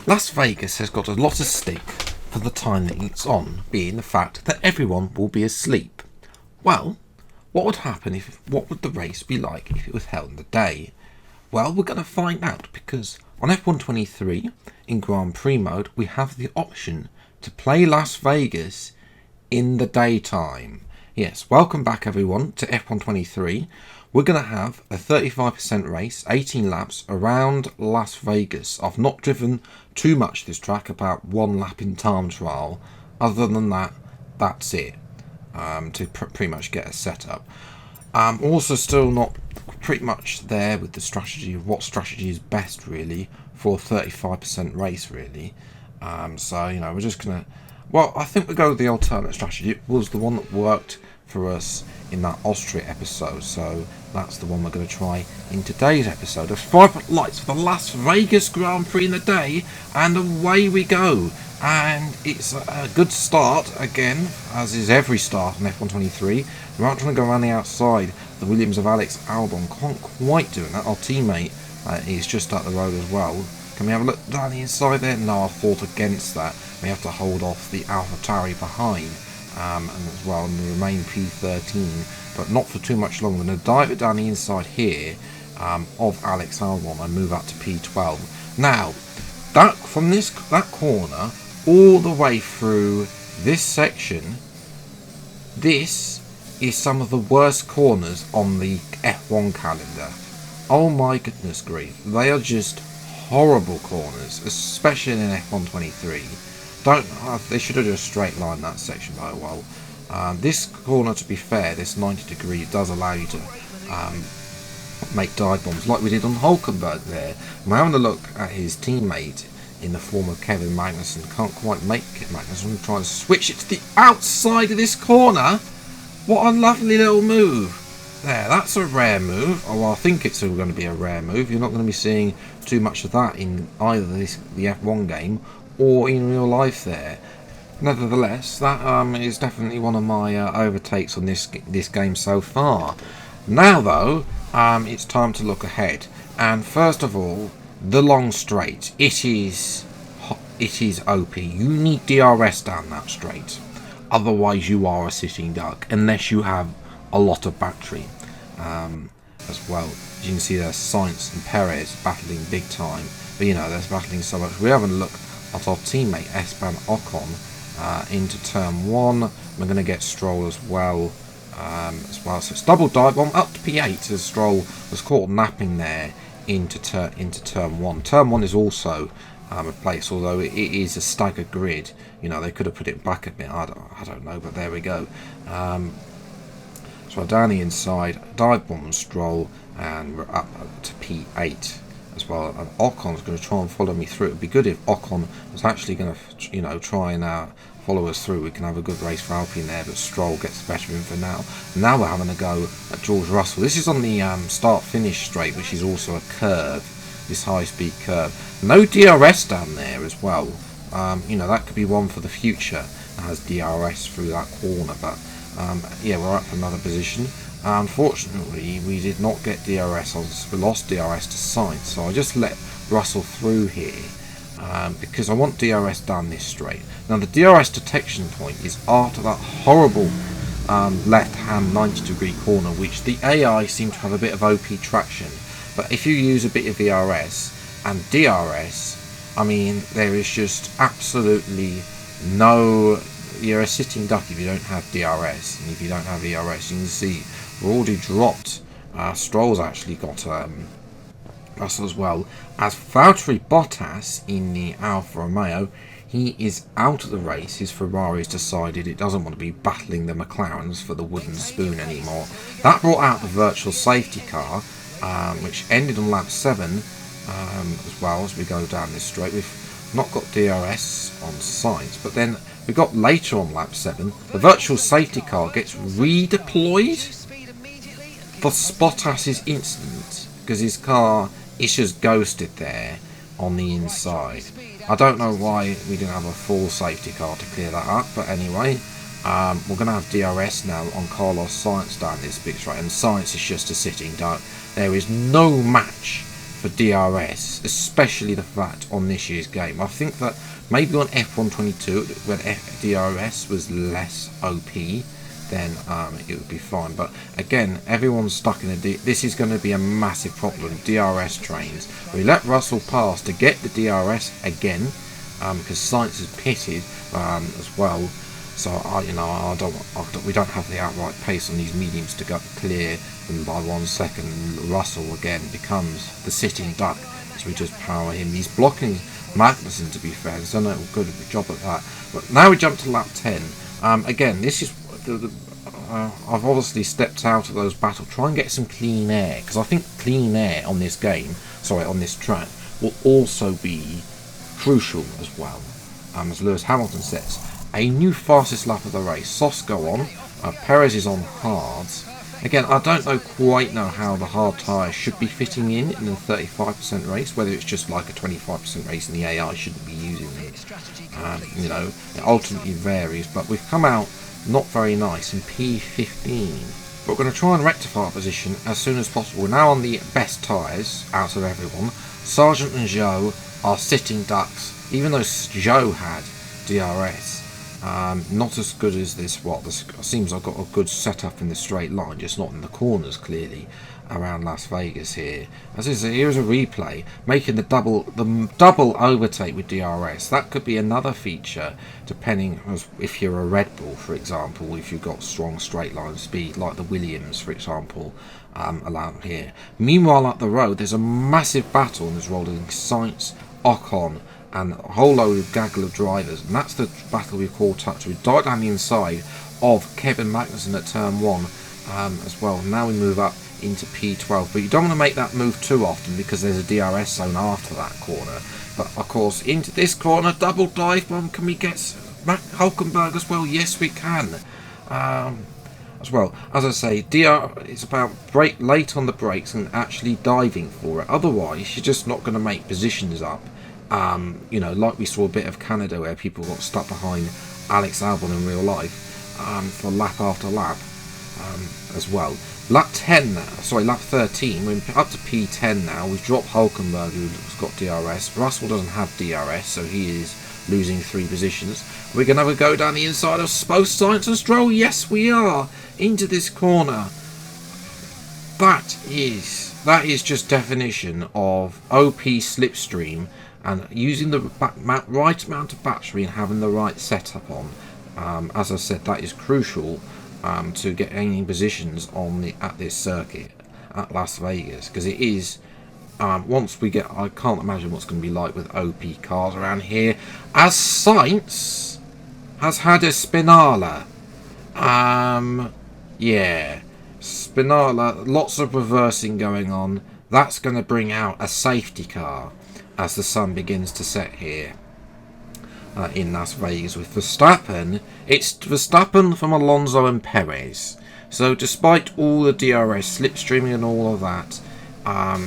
Las Vegas has got a lot of stick for the time that it's on, being the fact that everyone will be asleep. Well, what would the race be like if it was held in the day? Well, we're going to find out, because on F123 in Grand Prix mode we have the option to play Las Vegas in the daytime. Yes, welcome back everyone to F123. We're going to have a 35% race, 18 laps around Las Vegas. I've not driven too much this track, about one lap in time trial. Other than that, that's it, to pretty much get a setup. I'm also still not pretty much there with the strategy of what strategy is best really for a 35% race really. So, you know, we're just going to... Well, I think we'll go with the alternate strategy. It was the one that worked for us in that Austria episode, so that's the one we're going to try in today's episode. There's 5 lights for the Las Vegas Grand Prix in the day, and away we go. And it's a good start again, as is every start on F123. We're not trying to go around the outside. The Williams of Alex Albon can't quite do that. Our teammate is just up the road as well. Can we have a look down the inside there? No, I fought against that. We have to hold off the AlphaTauri behind, and as well, and remain P13, but not for too much longer. I'm going to dive it down the inside here of Alex Albon and move up to P12. Now, from that corner all the way through this section, this is some of the worst corners on the F1 calendar. Oh my goodness grief, they are just horrible corners, especially in F123. They should have just straight lined that section by well. This corner, to be fair, this 90 degree does allow you to make dive bombs like we did on Hulkenberg there. I'm having a look at his teammate in the form of Kevin Magnussen. Can't quite make it. Magnussen trying to switch it to the outside of this corner. What a lovely little move. There, that's a rare move. Oh, well, I think it's still going to be a rare move. You're not going to be seeing too much of that in either the F1 game or in real life there. Nevertheless, that is definitely one of my overtakes on this game so far. Now though, it's time to look ahead. And first of all, the long straight. It is OP. You need DRS down that straight. Otherwise you are a sitting duck, unless you have a lot of battery as well. As you can see, there's Sainz and Perez battling big time, but you know, they're battling so much. We're having a look at our teammate Esteban Ocon into turn 1. We're going to get Stroll as well. So it's double dive bomb up to P8 as Stroll was caught napping there into turn 1. Turn 1 is also a place, although it is a staggered grid. You know, they could have put it back a bit. I don't know, but there we go. So down the inside, dive bomb Stroll, and we're up to P8 as well. And Ocon's going to try and follow me through. It would be good if Ocon was actually going to, you know, try and follow us through. We can have a good race for Alpine there, but Stroll gets the better of him for now. Now we're having a go at George Russell. This is on the start-finish straight, which is also a curve, this high-speed curve. No DRS down there as well. You know, that could be one for the future that has DRS through that corner, but yeah, we're up another position. Unfortunately, we did not get DRS. We lost DRS to Sainz, so I just let Russell through here because I want DRS down this straight. Now, the DRS detection point is after that horrible left-hand 90-degree corner, which the AI seem to have a bit of OP traction. But if you use a bit of VRS and DRS, I mean, there is just absolutely no... You're a sitting duck if you don't have DRS, and if you don't have ERS, you can see we're already dropped. Stroll's actually got Russell as well. As Valtteri Bottas in the Alfa Romeo, he is out of the race. His Ferrari's decided it doesn't want to be battling the McLarens for the wooden spoon anymore. That brought out the virtual safety car, which ended on lap 7 as well. As we go down this straight, we've not got DRS on Sainz, but then we got later on lap 7, the virtual safety car gets redeployed for Bottas's incident because his car is just ghosted there on the inside. I don't know why we didn't have a full safety car to clear that up, but anyway, we're going to have DRS now on Carlos Sainz down this big straight, and Sainz is just a sitting duck. There is no match for DRS, especially the fact on this year's game. I think that maybe on F122, when DRS was less OP, then it would be fine. But again, everyone's stuck in this is going to be a massive problem. DRS trains. We let Russell pass to get the DRS again, because Sainz is pitted as well. So we don't have the outright pace on these mediums to go clear them by 1 second. Russell again becomes the sitting duck as we just power him. He's blocking Magnussen, to be fair. He's done a good job at that. But now we jump to lap 10. Again, this is I've obviously stepped out of those battles. Try and get some clean air, because I think clean air on this on this track, will also be crucial as well. As Lewis Hamilton says, a new fastest lap of the race. Softs go on. Perez is on hards. Again, I don't quite know how the hard tyres should be fitting in the 35% race, whether it's just like a 25% race and the AI shouldn't be using them. It ultimately varies, but we've come out not very nice in P15. But we're going to try and rectify our position as soon as possible. We're now on the best tyres out of everyone. Sargent and Zhou are sitting ducks, even though Zhou had DRS. Not as good as this. Seems I've got a good setup in the straight line, just not in the corners clearly around Las Vegas here. Here's a replay making the double overtake with DRS. That could be another feature depending if you're a Red Bull, for example, if you've got strong straight line speed like the Williams, for example, allowed here. Meanwhile, up the road, there's a massive battle in this rolling Sainz, Ocon, and a whole load of gaggle of drivers, and that's the battle we call touch. We dive down the inside of Kevin Magnussen at turn 1 as well. Now we move up into P12, but you don't want to make that move too often because there's a DRS zone after that corner. But of course, into this corner, double dive bomb. Can we get Hulkenberg as well? Yes, we can. As well, as I say, it's about brake late on the brakes and actually diving for it. Otherwise, you're just not going to make positions up. Like we saw a bit of Canada where people got stuck behind Alex Albon in real life for lap after lap as well. Lap 13, we're up to P10 now. We've dropped Hulkenberg, who's got DRS. Russell doesn't have DRS, so he is losing 3 positions. We're going to go down the inside of both Sainz and Stroll. Yes, we are into this corner. That is just definition of OP slipstream. And using the right amount of battery and having the right setup on, as I said, that is crucial to get any positions at this circuit at Las Vegas, because it is once we get, I can't imagine what's going to be like with OP cars around here, as Sainz has had a Spinala. Yeah, Spinala, lots of reversing going on. That's going to bring out a safety car as the sun begins to set here in Las Vegas with Verstappen. It's Verstappen from Alonso and Perez. So despite all the DRS, slipstreaming and all of that,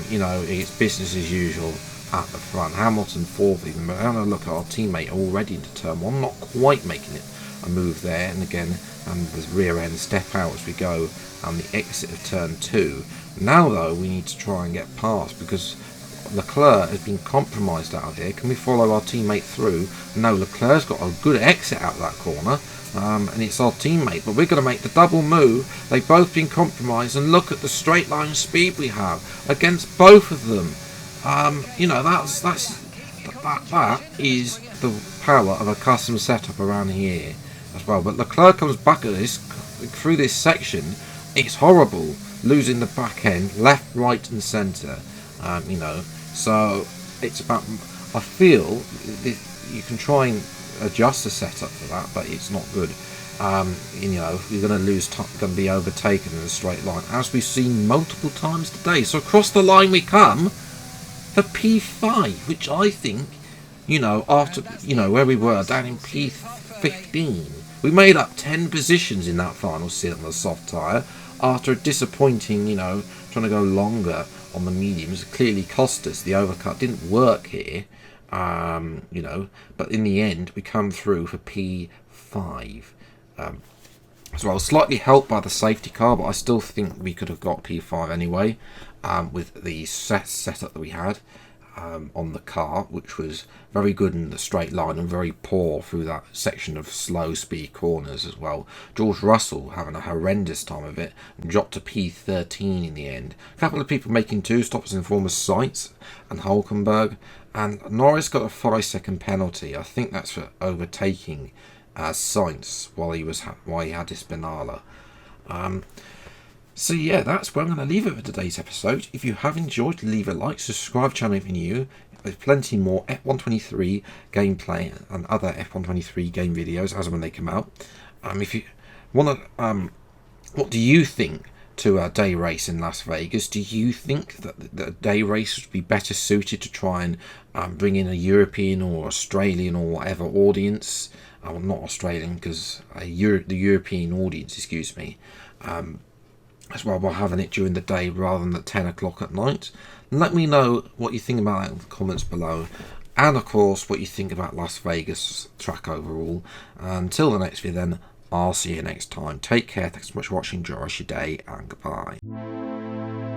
it's business as usual at the front. Hamilton fourth even, but having a look at our teammate already into turn 1, not quite making it a move there, and again, the rear end step out as we go, and the exit of turn 2. Now though, we need to try and get past, because Leclerc has been compromised out of here. Can we follow our teammate through? No, Leclerc's got a good exit out of that corner, and it's our teammate, but we're going to make the double move. They've both been compromised, and look at the straight line speed we have against both of them. That is the power of a custom setup around here as well. But Leclerc comes back at this through this section. It's horrible, losing the back end, left, right, and centre. So it's about. I feel you can try and adjust the setup for that, but it's not good. You're going to lose time, going to be overtaken in a straight line, as we've seen multiple times today. So across the line we come for P5, which I think, after where we were down in P15, we made up 10 positions in that final sit on the soft tyre after a disappointing, trying to go longer on the mediums. It clearly cost us. The overcut didn't work here, but in the end we come through for P5. So I was slightly helped by the safety car, but I still think we could have got P5 anyway. with the setup that we had on the car, which was very good in the straight line and very poor through that section of slow speed corners as well. George Russell having a horrendous time of it and dropped to P13 in the end. A couple of people making 2 stops in form of Sainz and Hulkenberg, and Norris got a 5-second penalty. I think that's for overtaking Sainz while he had his Spinala. So yeah, that's where I'm going to leave it for today's episode. If you have enjoyed, leave a like, subscribe channel if you're new. There's plenty more F123 gameplay and other F123 game videos as and when they come out. If you want to, what do you think to a day race in Las Vegas? Do you think that the day race would be better suited to try and bring in a European or Australian or whatever audience? Well, not Australian, because the European audience, excuse me. That's why we're having it during the day rather than at 10 o'clock at night. Let me know what you think about that in the comments below. And of course, what you think about Las Vegas track overall. Until the next video then, I'll see you next time. Take care, thanks so much for watching, enjoy your day, and goodbye.